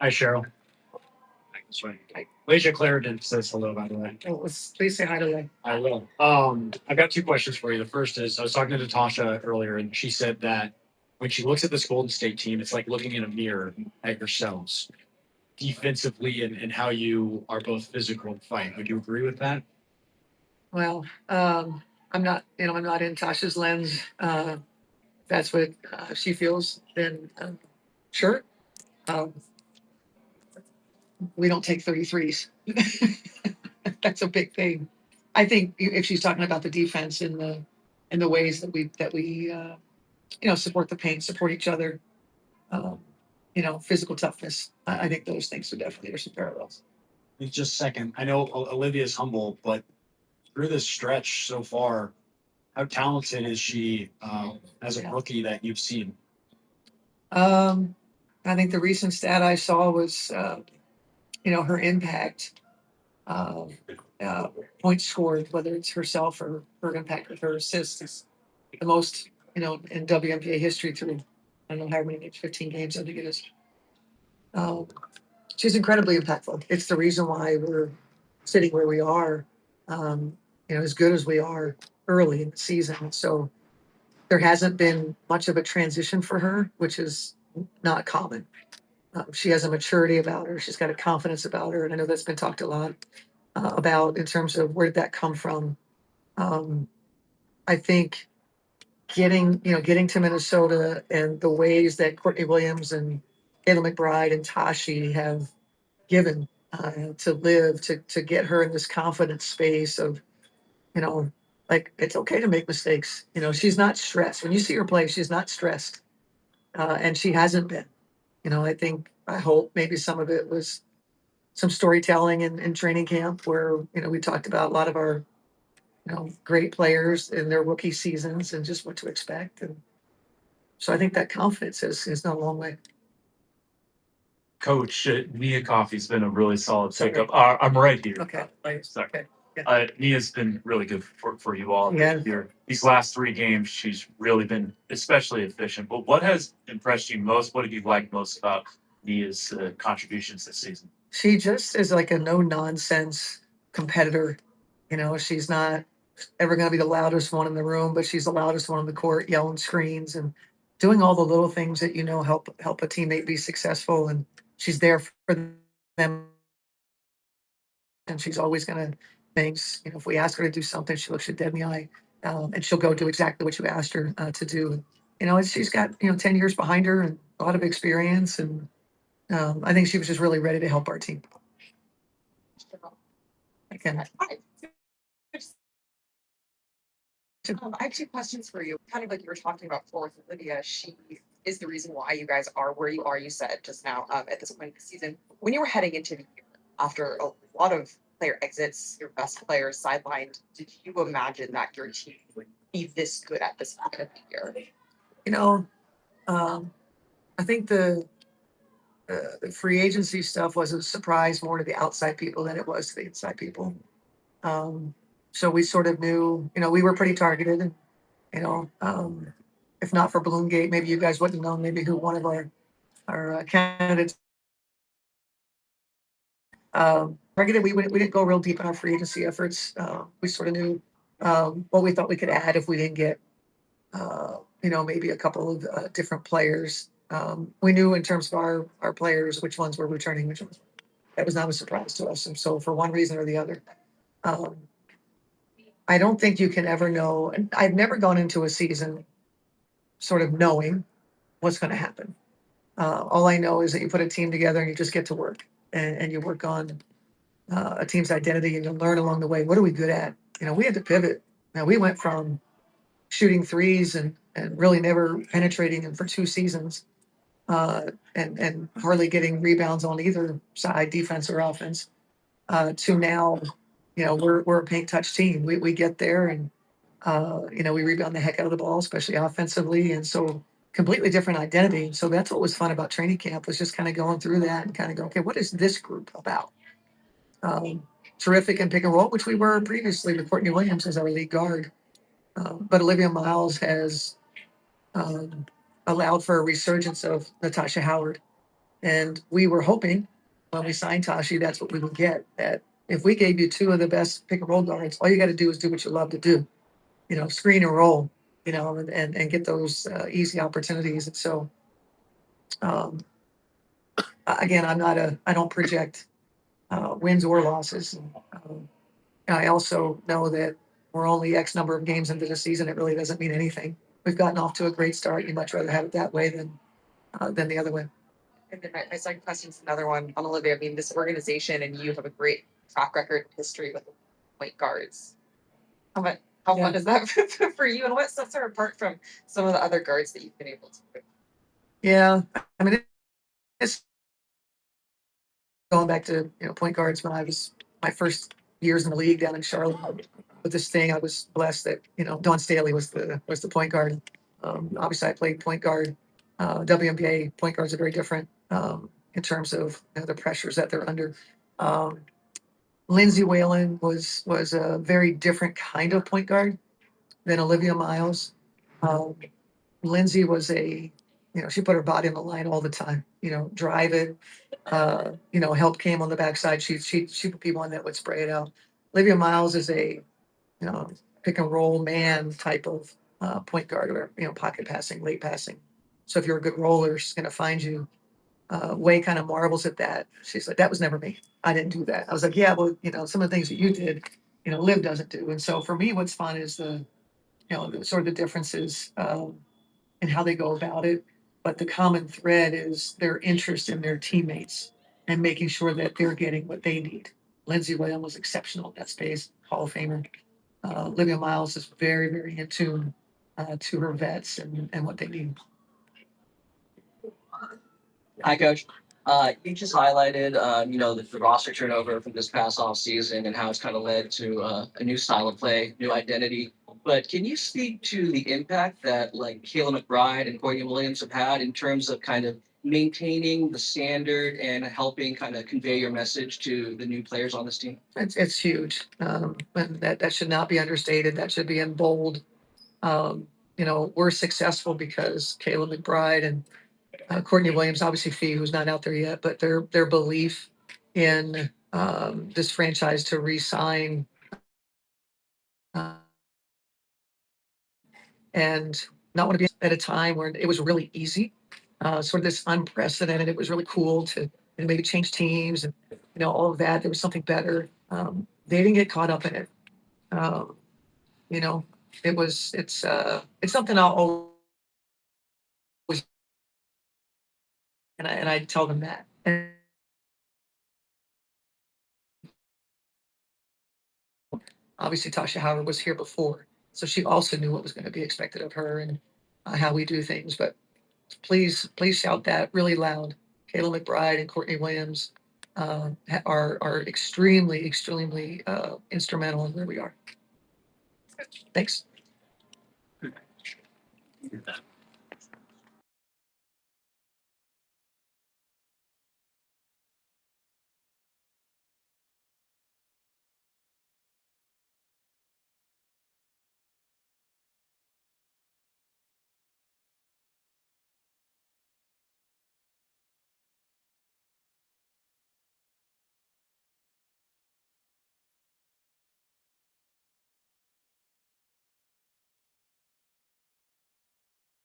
Hi, Cheryl. Leisha Clarendon says hello, by the way. Oh, please say hi to them. I will. I've got two questions for you. The first is I was talking to Natasha earlier, and she said that when she looks at this Golden State team, it's like looking in a mirror at yourselves defensively and how you are both physical and fight. Would you agree with that? Well, I'm not in Tasha's lens. That's what she feels. Then sure. Um, we don't take 33s. That's a big thing. I think if she's talking about the defense in the ways that we support the paint, support each other, um, physical toughness. I think those things are definitely there's some parallels. Just a second. I know Olivia's humble, but through this stretch so far, how talented is she as a Yeah. rookie that you've seen? Um, I think the recent stat I saw was her impact, uh, uh, points scored, whether it's herself or her impact with her assists, is the most in WNBA history through I don't know how many games, 15 games I think it is. Um, she's incredibly impactful. It's the reason why we're sitting where we are, as good as we are early in the season. So there hasn't been much of a transition for her, which is not common. She has a maturity about her. She's got a confidence about her, and I know that's been talked a lot about in terms of where did that come from. Um, I think getting to Minnesota and the ways that Courtney Williams and Kayla McBride and Tashi have given to live to get her in this confidence space of you know like it's okay to make mistakes. She's not stressed when you see her play. She's not stressed, and she hasn't been. I hope maybe some of it was some storytelling in training camp where we talked about a lot of our great players in their rookie seasons and just what to expect. And so I think that confidence is not a long way. Coach, Nia Coffey's been a really solid Sorry. pickup. I'm right here. Okay. Sorry. Okay. Yeah. Nia's been really good for you all Yeah. this year. These last three games, she's really been especially efficient. But what has impressed you most? What have you liked most about Nia's contributions this season? She just is like a no nonsense competitor. She's not ever going to be the loudest one in the room, but she's the loudest one on the court, yelling screens and doing all the little things that help a teammate be successful. And she's there for them, and she's always going to things. If we ask her to do something, she looks you dead in the eye, and she'll go do exactly what you asked her to do. She's got 10 years behind her and a lot of experience, and I think she was just really ready to help our team. Again, I have two questions for you. Kind of like you were talking about before with Olivia, she is the reason why you guys are where you are, you said just now, at this point in the season. When you were heading into the year, after a lot of player exits, your best players sidelined, did you imagine that your team would be this good at this point of the year? um, I think the free agency stuff was a surprise more to the outside people than it was to the inside people. Um, so we sort of knew, we were pretty targeted, and if not for Bloomgate, maybe you guys wouldn't have known maybe who one of our candidates. Targeted, we didn't go real deep in our free agency efforts. We sort of knew what we thought we could add if we didn't get, maybe a couple of different players. We knew in terms of our players which ones were returning, which ones. That was not a surprise to us. And so for one reason or the other, um, I don't think you can ever know. And I've never gone into a season sort of knowing what's going to happen. All I know is that you put a team together and you just get to work and you work on a team's identity and you learn along the way. What are we good at? We had to pivot. Now we went from shooting threes and really never penetrating them for 2 seasons, and hardly getting rebounds on either side, defense or offense, to now, we're a paint touch team. We get there and we rebound the heck out of the ball, especially offensively, and so completely different identity. So that's what was fun about training camp, was just kind of going through that and kind of go, okay, what is this group about? Terrific in pick and roll, which we were previously with Courtney Williams as our lead guard. But Olivia Miles has allowed for a resurgence of Natasha Howard. And we were hoping when we signed Tashi, that's what we would get. That if we gave you two of the best pick and roll guards, all you got to do is do what you love to do, screen and roll, and get those easy opportunities. And so, um, again, I don't project wins or losses. I also know that we're only X number of games into the season. It really doesn't mean anything. We've gotten off to a great start. You'd much rather have it that way than the other way. And then my second question is another one on Olivia. I mean, this organization and you have a great track record history with point guards. How Yeah. fun is that for you? And what sets her apart from some of the other guards that you've been able to? Yeah, I mean, it's going back to point guards when I was my first years in the league down in Charlotte. With this thing, I was blessed that Dawn Staley was the point guard. Obviously, I played point guard. WNBA point guards are very different in terms of the pressures that they're under. Um, Lindsay Whalen was a very different kind of point guard than Olivia Miles. Um, Lindsay was she put her body on the line all the time. Drive it. Help came on the backside. She would be one that would spray it out. Olivia Miles is a pick and roll man type of point guard, or pocket passing, late passing. So if you're a good roller, she's going to find you. Way kind of marvels at that. She's like, that was never me. I didn't do that. I was like, yeah, well, some of the things that you did, Liv doesn't do. And so for me, what's fun is the sort of the differences in how they go about it. But the common thread is their interest in their teammates and making sure that they're getting what they need. Lindsay Whalen was exceptional in that space, Hall of Famer. Olivia Miles is very, very in tune to her vets and what they need. Hi, Coach. You just highlighted, the roster turnover from this past off season and how it's kind of led to a new style of play, new identity. But can you speak to the impact that like Kayla McBride and Courtney Williams have had in terms of kind of maintaining the standard and helping kind of convey your message to the new players on this team? It's huge. And that should not be understated. That should be in bold. We're successful because Kayla McBride and Courtney Williams, obviously Fee, who's not out there yet, but their belief in this franchise to re-sign and not want to be at a time where it was really easy, sort of this unprecedented. It was really cool to maybe change teams and all of that. There was something better. They didn't get caught up in it. Um, you know, it's something I'll always and I tell them that. And obviously, Tasha Howard was here before, so she also knew what was going to be expected of her and how we do things. But please shout that really loud. Kayla McBride and Courtney Williams are extremely instrumental in where we are. Thanks.